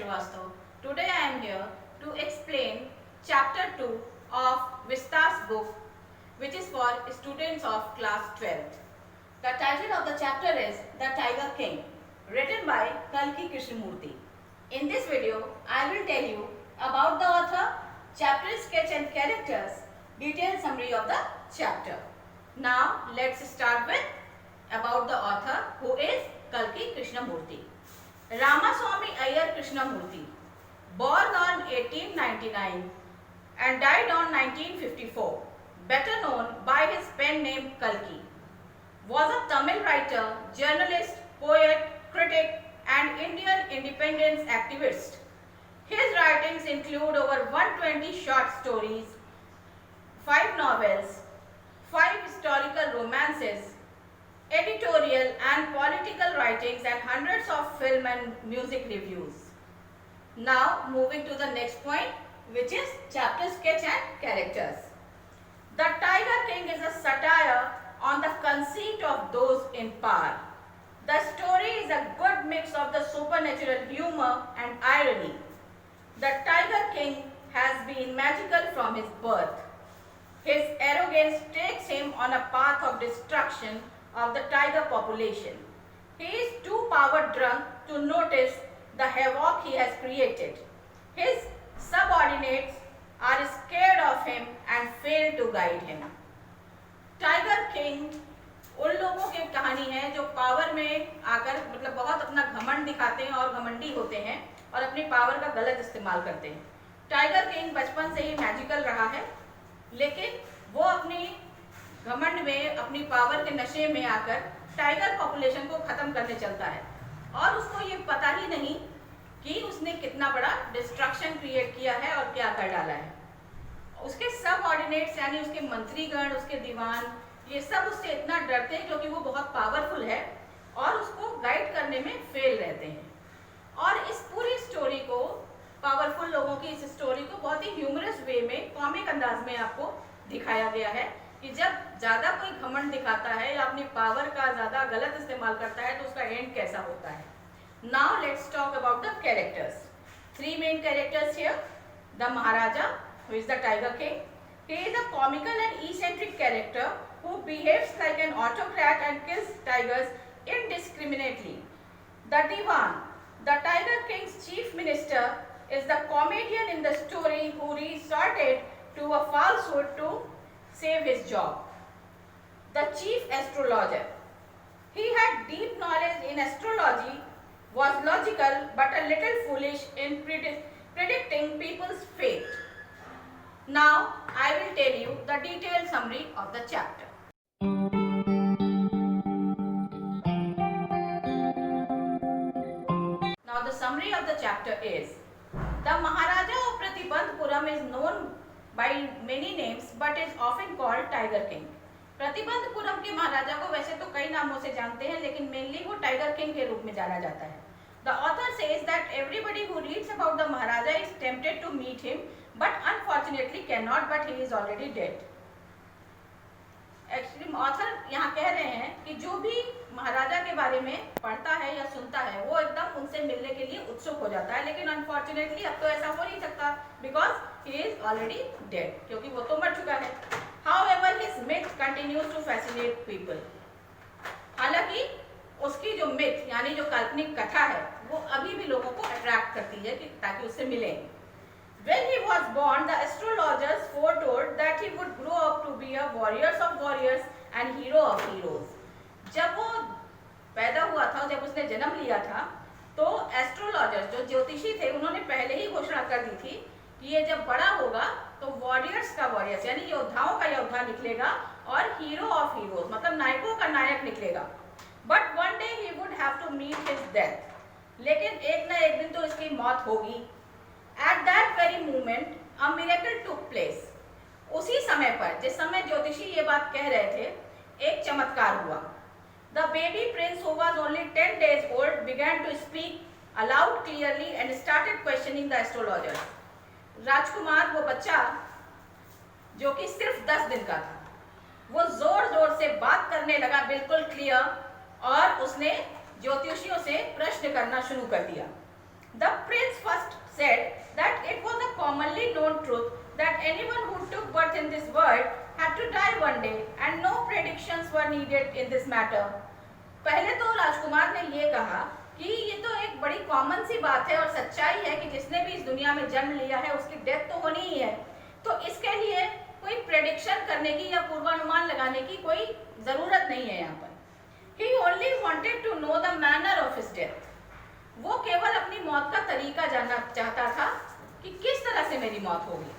Srivastava. Today I am here to explain chapter 2 of Vista's book, which is for students of class 12th. The title of the chapter is The Tiger King, written by Kalki Krishnamurti. In this video, I will tell you about the author, chapter sketch and characters, detailed summary of the chapter. Now let's start with about the author, who is Kalki Krishnamurti. Ramaswamy Iyer Krishnamurti, born on 1899 and died on 1954, better known by his pen name Kalki, was a Tamil writer, journalist, poet, critic and Indian independence activist. His writings include over 120 short stories, 5 novels, 5 historical romances, editorial and political writings and hundreds of film and music reviews. Now moving to the next point, which is chapter sketch and characters. The Tiger King is a satire on the conceit of those in power. The story is a good mix of the supernatural humor and irony. The Tiger King has been magical from his birth. His arrogance takes him on a path of destruction of the tiger population. He is too power drunk to notice the havoc he has created. His subordinates are scared of him and fail to guide him. Tiger king उन लोगों की कहानी है जो power में आकर मतलब बहुत अपना घमंड दिखाते हैं और घमंडी होते हैं और अपनी पावर का गलत इस्तेमाल करते हैं. टाइगर किंग बचपन से ही मैजिकल रहा है, लेकिन वो अपनी घमंड में अपनी पावर के नशे में आकर टाइगर पॉपुलेशन को खत्म करने चलता है और उसको ये पता ही नहीं कि उसने कितना बड़ा डिस्ट्रक्शन क्रिएट किया है और क्या कर डाला है. उसके सब ऑर्डिनेट्स यानी उसके मंत्रीगण, उसके दीवान, ये सब उससे इतना डरते हैं क्योंकि वो बहुत पावरफुल है और उसको गाइड करने में फेल रहते हैं. और इस पूरी स्टोरी को, पावरफुल लोगों की इस स्टोरी को बहुत ही ह्यूमरस वे में, कॉमिक अंदाज में आपको दिखाया गया है कि जब ज़्यादा कोई घमंड दिखाता है या अपनी पावर का ज़्यादा गलत इस्तेमाल करता है तो उसका एंड कैसा होता है. Now let's talk about the characters. 3 main characters here. The Maharaja, who is the Tiger King. He is a comical and eccentric character who behaves like an autocrat and kills tigers indiscriminately. The Diwan, the Tiger King's chief minister, is the comedian in the story who resorted to a falsehood to save his job. The chief astrologer. He had deep knowledge in astrology, was logical but a little foolish in predicting people's fate. Now I will tell you the detailed summary of the chapter. Now the summary of the chapter is: the Maharaja of Pratibandhpuram is known by many names but is often called Tiger King. Pratibandapuram के महाराजा को वैसे तो कई नामों से जानते हैं, लेकिन मेनली वो टाइगर किंग के रूप में जाना जाता है. The author says that everybody who reads about the Maharaja is tempted to meet him, but unfortunately cannot, but he is already dead. Actually, author यहाँ कह रहे हैं कि जो भी महाराजा के बारे में पढ़ता है या सुनता है वो एकदम उनसे मिलने के लिए उत्सुक हो जाता है, लेकिन अनफॉर्चुनेटली अब तो ऐसा हो नहीं सकता, because he is already dead, क्योंकि वो तो मर चुका है. However, his myth continues to fascinate people. हालांकि उसकी जो मिथ यानी जो काल्पनिक कथा है वो अभी भी लोगों को अट्रैक्ट करती है कि ताकि उससे मिलें. When he was born, the astrologers foretold that he would grow up to be a warrior of warriors and hero of heroes. जब वो पैदा हुआ था, जब उसने जन्म लिया था, तो एस्ट्रोलॉजर्स जो ज्योतिषी थे उन्होंने पहले ही घोषणा कर दी थी कि ये जब बड़ा होगा तो वॉरियर्स का वॉरियर्स यानी योद्धाओं का योद्धा निकलेगा और हीरो ऑफ हीरोज मतलब नायकों का नायक निकलेगा. But one day he would have to meet his death. लेकिन एक ना एक दिन तो इसकी मौत होगी. At that very moment a miracle took place. उसी समय पर, जिस समय ज्योतिषी ये बात कह रहे थे, एक चमत्कार हुआ. The baby Prince who was only 10 days old began to speak aloud clearly and started questioning the astrologers. राजकुमार, वो बच्चा जो कि सिर्फ 10 दिन का था, वो जोर जोर से बात करने लगा, बिल्कुल क्लियर, और उसने ज्योतिषियों से प्रश्न करना शुरू कर दिया. The prince first said that it was a commonly known truth that anyone who took birth in this world had to die one day and no predictions were needed in this matter. पहले तो राजकुमार ने ये कहा कि ये तो एक बड़ी कॉमन सी बात है और सच्चाई है कि जिसने भी इस दुनिया में जन्म लिया है उसकी डेथ तो होनी ही है, तो इसके लिए कोई प्रेडिक्शन करने की या पूर्वानुमान लगाने की कोई जरूरत नहीं है यहाँ पर. He only wanted to know the manner of his death. वो केवल अपनी मौत का तरीका जानना चाहता था कि किस तरह से मेरी मौत होगी.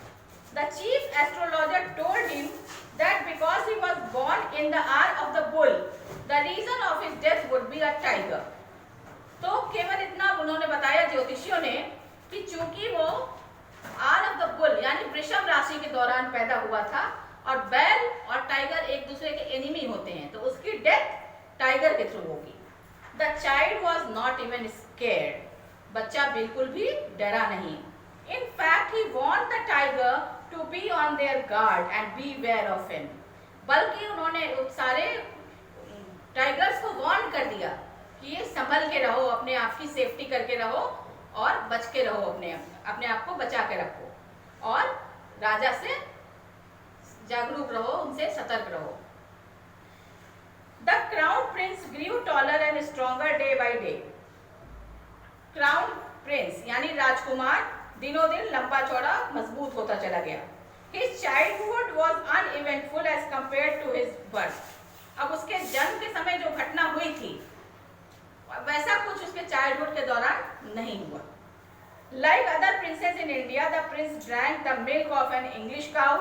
The chief astrologer told him that because he was born in the hour of the bull, the reason of his death would be a tiger. तो केवल इतना उन्होंने बताया ज्योतिषियों ने कि चूंकि वो आर ऑफ द बुल यानी वृषभ राशि के दौरान पैदा हुआ था और बैल और टाइगर एक दूसरे के एनिमी होते हैं, तो उसकी डेथ टाइगर के थ्रू होगी. The child was not even scared. बच्चा बिल्कुल भी डरा नहीं. In fact he want the tiger to be on their guard and beware of him. बल्कि उन्होंने सारे टाइगर्स को वॉर्न कर दिया कि ये संभल के रहो, अपने आप की सेफ्टी करके रहो और बच के रहो, अपने आप को बचा के रखो और राजा से जागरूक रहो, उनसे सतर्क रहो. The crown prince grew taller and stronger day by day. Crown prince यानी राजकुमार दिनों दिन लंबा चौड़ा मजबूत होता चला गया. His childhood was uneventful as compared to his birth. अब उसके जन्म के समय जो घटना हुई थी वैसा कुछ उसके चाइल्डहुड के दौरान नहीं हुआ. Like other princes in India, the prince drank the milk of an English cow.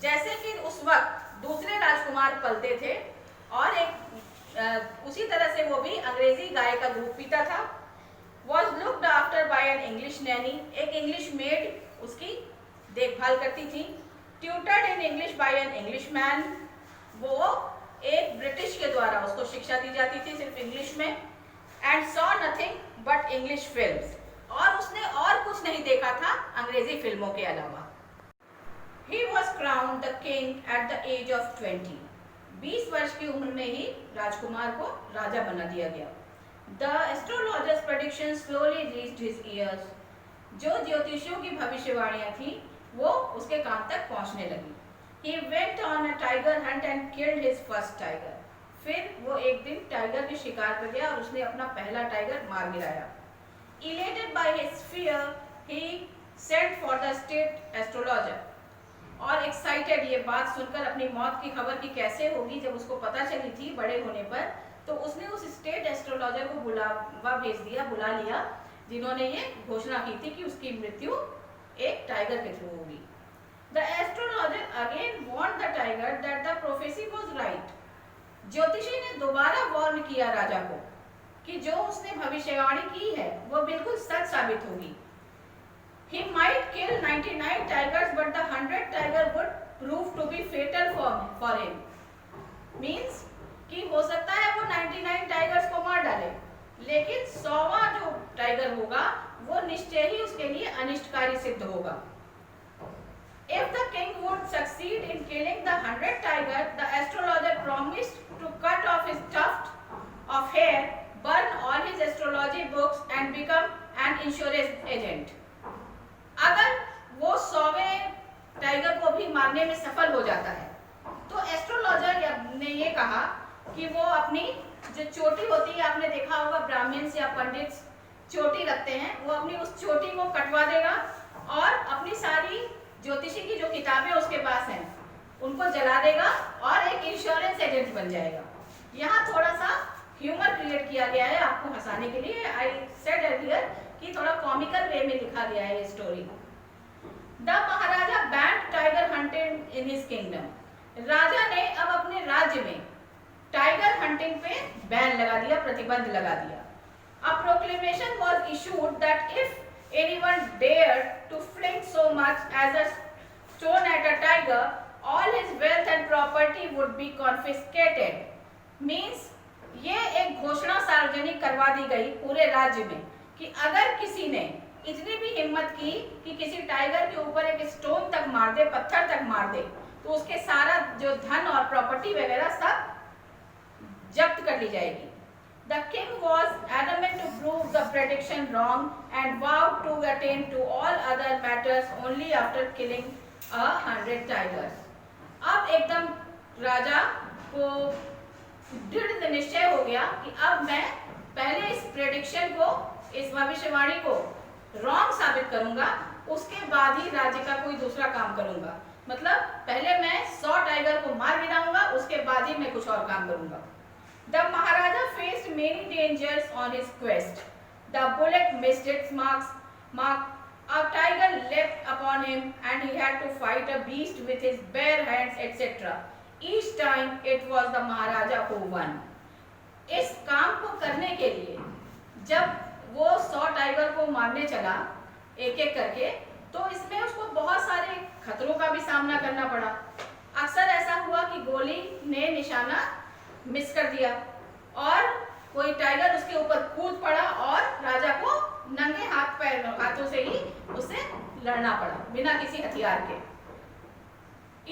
जैसे कि उस वक्त दूसरे राजकुमार पलते थे और एक उसी तरह से वो भी अंग्रेजी गाय का दूध पीता था. Was looked after by an English nanny. एक इंग्लिश मेड उसकी देखभाल करती थी. Tutored in English by an Englishman. वो एक ब्रिटिश के द्वारा उसको शिक्षा दी जाती थी सिर्फ इंग्लिश में. And saw nothing but English films. और उसने और कुछ नहीं देखा था अंग्रेजी फिल्मों के अलावा. He was crowned the king at the age of 20. 20 वर्ष की उम्र में ही राजकुमार को राजा बना दिया गया. The astrologer's predictions slowly reached his ears. जो ज्योतिषियों की भविष्यवाणियां थी वो उसके कान तक पहुंचने लगी. He went on a tiger hunt and killed his first tiger. फिर वो एक दिन टाइगर के शिकार पर गया और उसने अपना पहला टाइगर मार गिराया. Elated by his fear, he sent for the state astrologer. और एक्साइटेड ये बात सुनकर अपनी मौत की खबर की कैसे होगी जब उसको पता चली थी बड़े होने पर, तो उसने उस स्टेट एस्ट्रोलॉजर को बुला लिया जिन्होंने ये घोषणा की थी कि उसकी मृत्यु एक टाइगर के थ्रू होगी. The astrologer again warned the tiger that the prophecy was right. ज्योतिषी ने दोबारा वार्न किया राजा को कि जो उसने भविष्यवाणी की है वो बिल्कुल सच साबित होगी. He might kill 99 tigers, but the 100th tiger would prove to be fatal for him. Means कि हो सकता है वो 99 टाइगर्स को मार डाले, लेकिन 100वां जो टाइगर होगा वो निश्चय ही उसके लिए अनिष्टकारी सिद्ध होगा. If the king would succeed in killing the 100th tiger, the astrologer promised to cut off his tuft of hair, burn all his astrology books, and become an insurance agent. अगर वो 100वें tiger को भी मारने में सफल हो जाता है तो एस्ट्रोलॉजर ने ये कहा कि वो अपनी जो चोटी होती है, आपने देखा होगा ब्राह्मण्स या पंडित चोटी रखते हैं, वो अपनी उस चोटी को कटवा देगा और अपनी सारी ज्योतिषी की जो किताबें उसके पास हैं उनको जला देगा और एक इंश्योरेंस एजेंट बन जाएगा. यहाँ थोड़ा सा ह्यूमर क्रिएट किया गया है आपको हंसाने के लिए. आई सेड अर्लियर कि थोड़ा कॉमिकल वे में लिखा गया है ये story. The Maharaja bans tiger hunting in his kingdom. राजा ने अब अपने राज्य में टाइगर हंटिंग पे बैन लगा दिया, प्रतिबंध लगा दिया. A proclamation was issued that if anyone dared to fling so much as a stone at a tiger, all his wealth and property would be confiscated. Means ये एक घोषणा सार्वजनिक करवा दी गई पूरे राज्य में कि अगर किसी ने इतनी भी हिम्मत की कि किसी टाइगर के ऊपर एक स्टोन तक मार दे, पत्थर तक मार दे, तो उसके सारा जो धन और प्रॉपर्टी वगैरह सब जब्त कर ली जाएगी. The king was adamant to prove the prediction wrong and vowed to attend to all other matters only after killing 100 tigers. अब एकदम राजा को दृढ़ निश्चय हो गया कि अब मैं पहले इस प्रेडिक्शन को, इस भविष्यवाणी को रॉन्ग साबित करूंगा, उसके बाद ही राज्य का कोई दूसरा काम करूंगा। मतलब पहले मैं 100 टाइगर को मार गिराऊंगा, उसके बाद ही मैं कुछ और काम करूंगा। The Maharaja faced many dangers on his quest. The bullet missed its mark. A tiger leapt upon him and he had to fight a beast with his bare hands, etc. Each time it was the Maharaja who won. इस काम को करने के लिए जब वो 100 tiger को मारने चला एक एक करके, तो इसमें उसको बहुत सारे खतरों का भी सामना करना पड़ा। अक्सर ऐसा हुआ कि गोली ने निशाना मिस कर दिया और कोई टाइगर उसके ऊपर कूद पड़ा और राजा को नंगे हाथों से ही उससे लड़ना पड़ा बिना किसी हथियार के।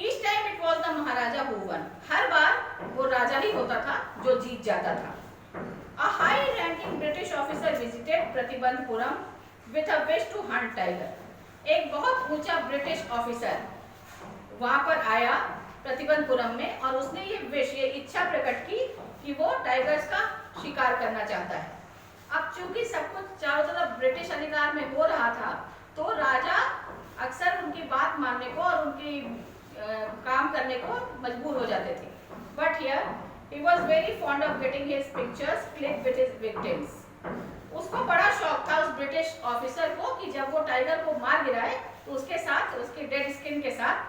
Each time it was the Maharaja who won. हर बार वो राजा ही होता था जो जीत जाता था। A high-ranking British officer visited Pratibandapuram with a wish to hunt tiger. एक बहुत ऊंचा ब्रिटिश ऑफिसर वहां पर आया प्रतिबंधपुरम में और उसने ये इच्छा प्रकट की कि वो टाइगर्स का शिकार करना चाहता है। अब चूंकि सब कुछ चारों तरफ ब्रिटिश अधिकार में हो रहा था, तो राजा अक्सर उनकी बात मानने को और उनकी काम करने को मजबूर हो जाते थे। But here he was very fond of getting his pictures click with his victims. उसको बड़ा शौक था उस ब्रिटिश ऑफिसर को कि जब वो टाइगर को मार गिराए तो उसके साथ, उसके डेड स्किन के साथ,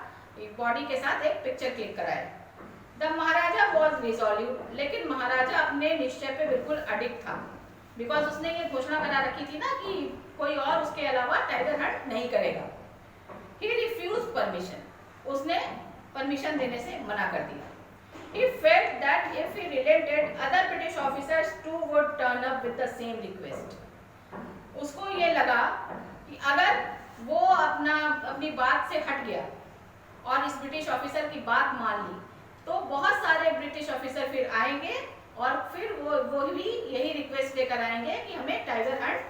बॉडी के साथ एक पिक्चर क्लिक कराए। द महाराजा वॉज रिजॉल्व, लेकिन महाराजा अपने निश्चय पे बिल्कुल अडिग था, बिकॉज उसने ये घोषणा करा रखी थी ना कि कोई और उसके अलावा टाइगर हंट नहीं करेगा। ही रिफ्यूज परमिशन, उसने परमिशन देने से मना कर दिया। He felt that if he relented, other British officers too would turn up with the same request. उसको ये लगा कि अगर वो अपनी बात से हट गया और इस ब्रिटिश ऑफिसर की बात मान ली, तो बहुत सारे ब्रिटिश ऑफिसर फिर आएंगे और फिर वो भी यही रिक्वेस्ट लेकर आएंगे कि हमें टाइगर हंट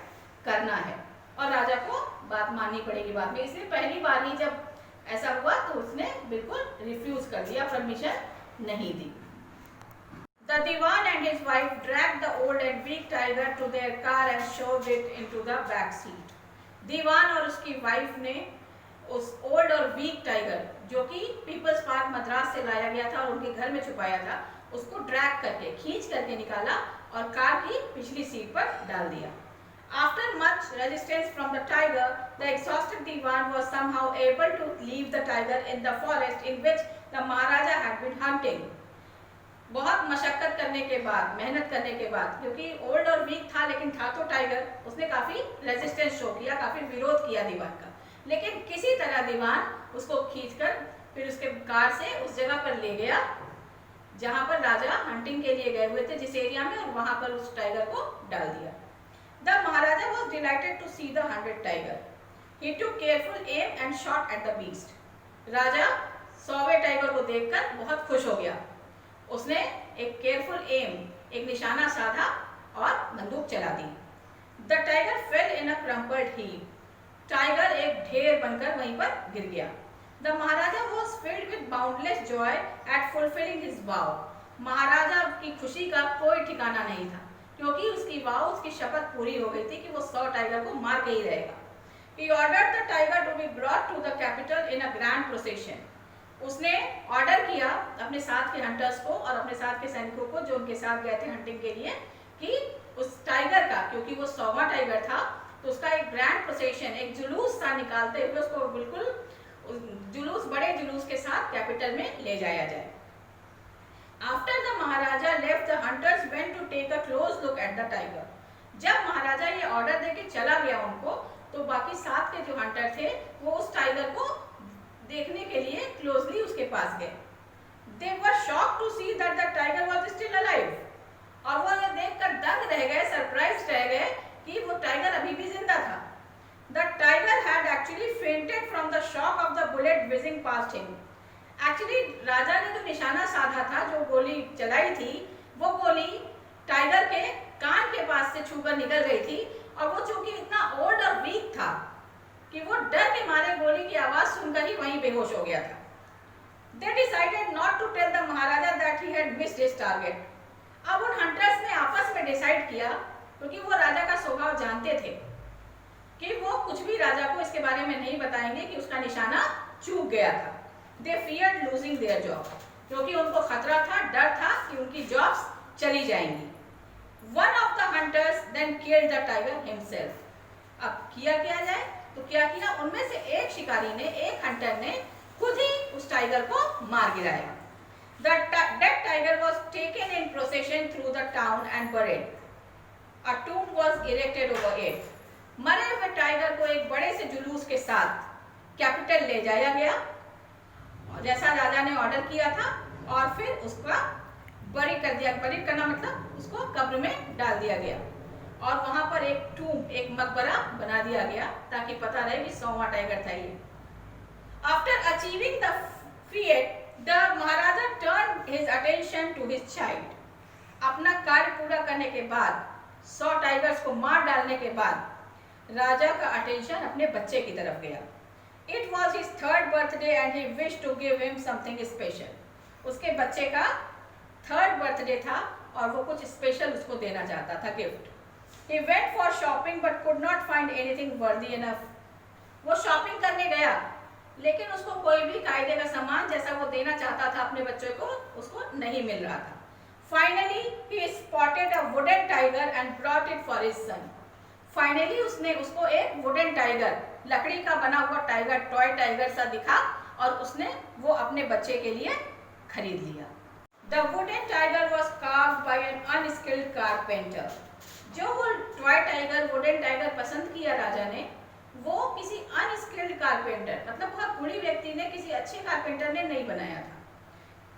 करना है और राजा को बात माननी पड़ेगी बाद में। इसलिए पहली बार ही जब ऐसा हुआ तो उसने बिल्कुल रिफ्यूज कर दिया, परमिशन नहीं दी। The Diwan and his wife dragged the old and weak tiger to their car and shoved it into the back seat. दीवान और उसकी वाइफ ने उस ओल्ड और वीक टाइगर, जो कि पीपल्स पार्क मद्रास से लाया गया था और उनके घर में छुपाया था, उसको ड्रैग करके, खींच करके निकाला और कार की पिछली सीट पर डाल दिया। After much resistance from the tiger, the exhausted Diwan was somehow able to leave the tiger in the forest in which the Maharaja had been hunting. बहुत मशक्कत करने के बाद, मेहनत करने के बाद, क्योंकि ओल्ड और वीक था लेकिन था तो टाइगर, उसने काफी रेजिस्टेंस शो किया, काफी विरोध किया दीवान का, लेकिन किसी तरह दीवान उसको खींचकर फिर उसके कार से उस जगह पर ले गया जहां पर राजा हंटिंग के लिए गए हुए थे, जिस एरिया में, और वहां पर उस टाइगर को डाल दिया। The Maharaja was delighted to see the hunted tiger. He took careful aim and shot at the beast. राजा 100वें टाइगर को देखकर बहुत खुश हो गया। उसने एक केयरफुल एम, एक निशाना साधा और बंदूक चला दी। The tiger fell in a crumpled heap. Tiger एक ढेर बनकर वहीं पर गिर गया। The Maharaja was filled with boundless joy at fulfilling his vow. महाराजा की खुशी का कोई ठिकाना नहीं था, क्योंकि उसकी वाव, उसकी शपथ पूरी हो गई थी कि वो 100 टाइगर को मार के ही रहेगा। He ordered the tiger to be brought to the capital in a grand procession. उसने ऑर्डर किया अपने साथ के हंटर्स को और अपने साथ के सैनिकों को जो उनके साथ गए थे हंटिंग के लिए, कि उस टाइगर का, क्योंकि वो 100वां टाइगर था, तो उसका एक ग्रैंड प्रोसेशन, एक जुलूस सा निकालते हुए उसको बिल्कुल जुलूस, बड़े जुलूस के साथ कैपिटल में ले जाया जाए। After the Maharaja left, the hunters went to take a close look at the tiger. जब महाराजा ये ऑर्डर देके चला गया उनको, तो बाकी साथ के जो हंटर थे वो उस टाइगर को देखने के लिए क्लोजली उसके पास गए। They were shocked to see that the tiger was still alive. और वो ये देखकर दंग रह गए, सरप्राइज रह गए कि वो टाइगर अभी भी जिंदा था। The tiger had actually fainted from the shock of the bullet whizzing past him. Actually राजा ने जो निशाना साधा था, जो गोली चलाई थी, वो गोली टाइगर के कान के पास से छूकर निकल गई थी और वो चूंकि इतना ओल्ड और वीक था कि वो डर के मारे गोली की आवाज सुनकर ही वहीं बेहोश हो गया था। They decided not to tell the Maharaja that he had missed his target. अब उन हंटर्स ने आपस में डिसाइड किया, क्योंकि वो राजा का स्वभाव जानते थे कि वो कुछ भी राजा को इसके बारे में नहीं बताएंगे कि उसका निशाना चूक गया था। They feared losing their job, क्योंकि उनको खतरा था, डर था कि उनकी जॉब्स चली जाएंगी। One of the hunters then killed the tiger himself. अब किया क्या जाए? तो क्या किया? उनमें से एक शिकारी ने, एक हंटर ने खुद ही उस टाइगर को मार गिराया। The dead tiger was taken in procession through the town and buried. A tomb was erected over it. मरे हुए टाइगर को एक बड़े से जुलूस के साथ कैपिटल ले जाया गया, जैसा राजा ने ऑर्डर किया था, और फिर उसका बरी कर दिया। बरी करना मतलब उसको कब्र में डाल दिया गया, और वहां पर एक टूम, एक मकबरा बना दिया गया ताकि पता रहे कि 100वां टाइगर था ये। After achieving the feat, the Maharaja turned his attention to his child. अपना कार्य पूरा करने के बाद, 100 टाइगर्स को मार डालने के बाद, राजा का अटेंशन अपने बच्चे की तरफ गया। It was his 3rd birthday and he wished to give him something special. उसके बच्चे का 3rd बर्थडे था और वो कुछ स्पेशल उसको देना चाहता था, gift. He went for shopping but could not find anything worthy enough. वो शॉपिंग करने गया, लेकिन उसको कोई भी कायदे का सामान जैसा वो देना चाहता था अपने बच्चों को, उसको नहीं मिल रहा था। Finally, he spotted a wooden tiger and brought it for his son. Finally, उसने उसको एक वुडन टाइगर, लकड़ी का बना हुआ टाइगर, टॉय टाइगर सा दिखा, और उसने वो अपने बच्चे के लिए खरीद लिया। The wooden tiger was carved by an unskilled carpenter. जो वो टॉय टाइगर, वुडन टाइगर पसंद किया राजा ने, वो किसी अनस्किल्ड कारपेंटर, मतलब बहुत बुरी व्यक्ति ने, किसी अच्छे कारपेंटर ने नहीं बनाया था।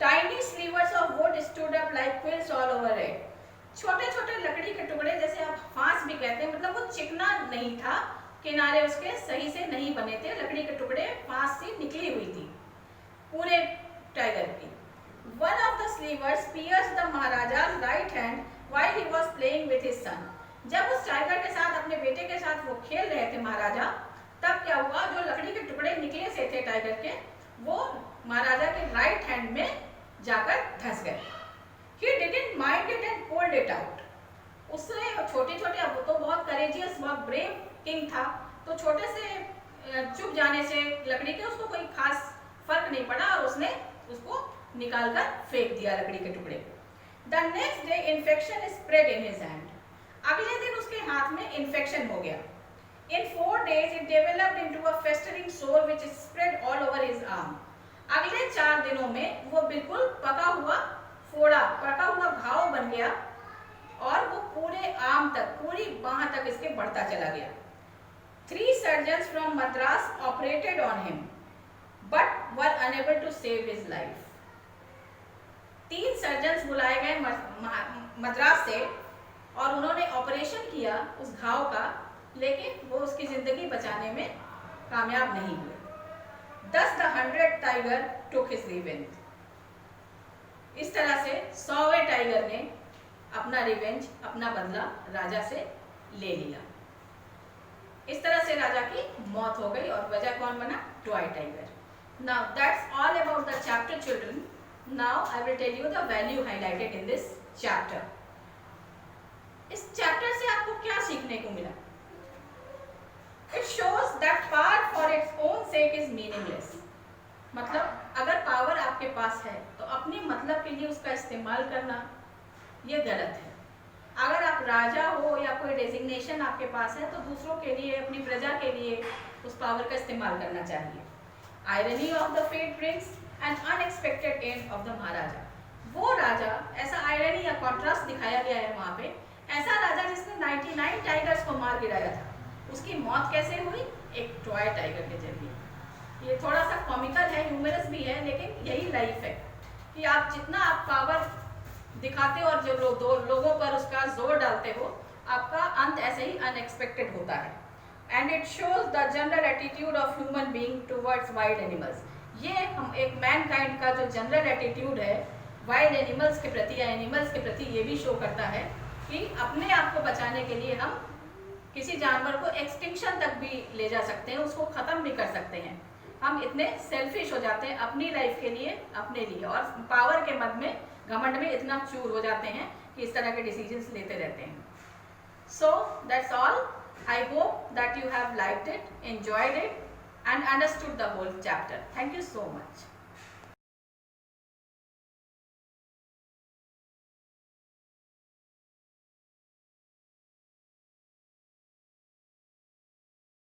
Tiny slivers of wood stood up like quills all over it. छोटे छोटे लकड़ी के टुकड़े, जैसे आप फांस भी कहते हैं, मतलब वो चिकना नहीं था, किनारे उसके सही से नहीं बने थे, लकड़ी के टुकड़े फांस से निकली हुई थी पूरे टाइगर की। One of the slivers pierced the Maharaja's right hand while he was playing with his son. जब उस टाइगर के साथ, अपने बेटे के साथ वो खेल रहे थे महाराजा, तब क्या हुआ, जो लकड़ी के टुकड़े निकले से थे टाइगर के, वो महाराजा के राइट हैंड में जाकर धंस गए। He didn't mind it and pulled it out. उसने छोटे छोटे, अब तो बहुत करेजियस, बहुत ब्रेव किंग था, तो छोटे से चुप जाने से लकड़ी के उसको कोई खास फर्क नहीं पड़ा, और उसने उसको निकालकर फेंक दिया लकड़ी के टुकड़े। The next day infection spread in his hand. अगले दिन उसके हाथ में इन्फेक्शन हो गया। In 4 days it developed into a festering sore which spread all over his arm. अगले 4 दिनों में वो बिल्कुल पका हुआ फोड़ा, पका हुआ घाव बन गया, और वो पूरे आर्म तक, पूरी बाह तक इसके बढ़ता चला गया। 3 surgeons from Madras operated on him, but were unable to save his life. 3 surgeons बुलाए गए मद्रास से, और उन्होंने ऑपरेशन किया उस घाव का, लेकिन वो उसकी जिंदगी बचाने में कामयाब नहीं हुए। Thus the 100th tiger took his revenge. इस तरह से 100वें टाइगर ने अपना रिवेंज, अपना बदला राजा से ले लिया। इस तरह से राजा की मौत हो गई, और वजह कौन बना? Toy tiger. Now that's all about the chapter, children. Now I will tell you the value highlighted in this chapter. इस चैप्टर से आपको क्या सीखने को मिला? It shows that power for its own sake is meaningless. मतलब अगर power आपके पास है तो अपने मतलब के लिए उसका इस्तेमाल करना ये गलत है। अगर आप राजा हो या कोई डेजिग्नेशन आपके पास है तो दूसरों के लिए, अपनी प्रजा के लिए उस पावर का इस्तेमाल करना चाहिए। Irony of the fate brings an unexpected end of the महाराजा। वो राजा, ऐसा आयरनी या कॉन्ट्रास्ट दिखाया गया है वहाँ पे, ऐसा राजा जिसने 99 टाइगर्स को मार गिराया था, उसकी मौत कैसे हुई? एक टॉय टाइगर के जरिए। ये थोड़ा सा कॉमिकल है, ह्यूमरस भी है, लेकिन यही लाइफ है कि आप जितना आप पावर दिखाते हो और जो लोगों पर उसका जोर डालते हो, आपका अंत ऐसे ही अनएक्सपेक्टेड होता है। And it shows the general attitude of human being towards wild animals. ये हम एक मैनकाइंड का जो जनरल एटीट्यूड है वाइल्ड एनिमल्स के प्रति या एनिमल्स के प्रति, ये भी शो करता है कि अपने आप को बचाने के लिए हम किसी जानवर को एक्सटिंक्शन तक भी ले जा सकते हैं, उसको ख़त्म भी कर सकते हैं। हम इतने सेल्फिश हो जाते हैं अपनी लाइफ के लिए, अपने लिए, और पावर के मद में, घमंड में इतना चूर हो जाते हैं कि इस तरह के डिसीजंस लेते रहते हैं। So that's all. I hope that you have liked it, enjoyed it and understood the whole chapter. Thank you so much.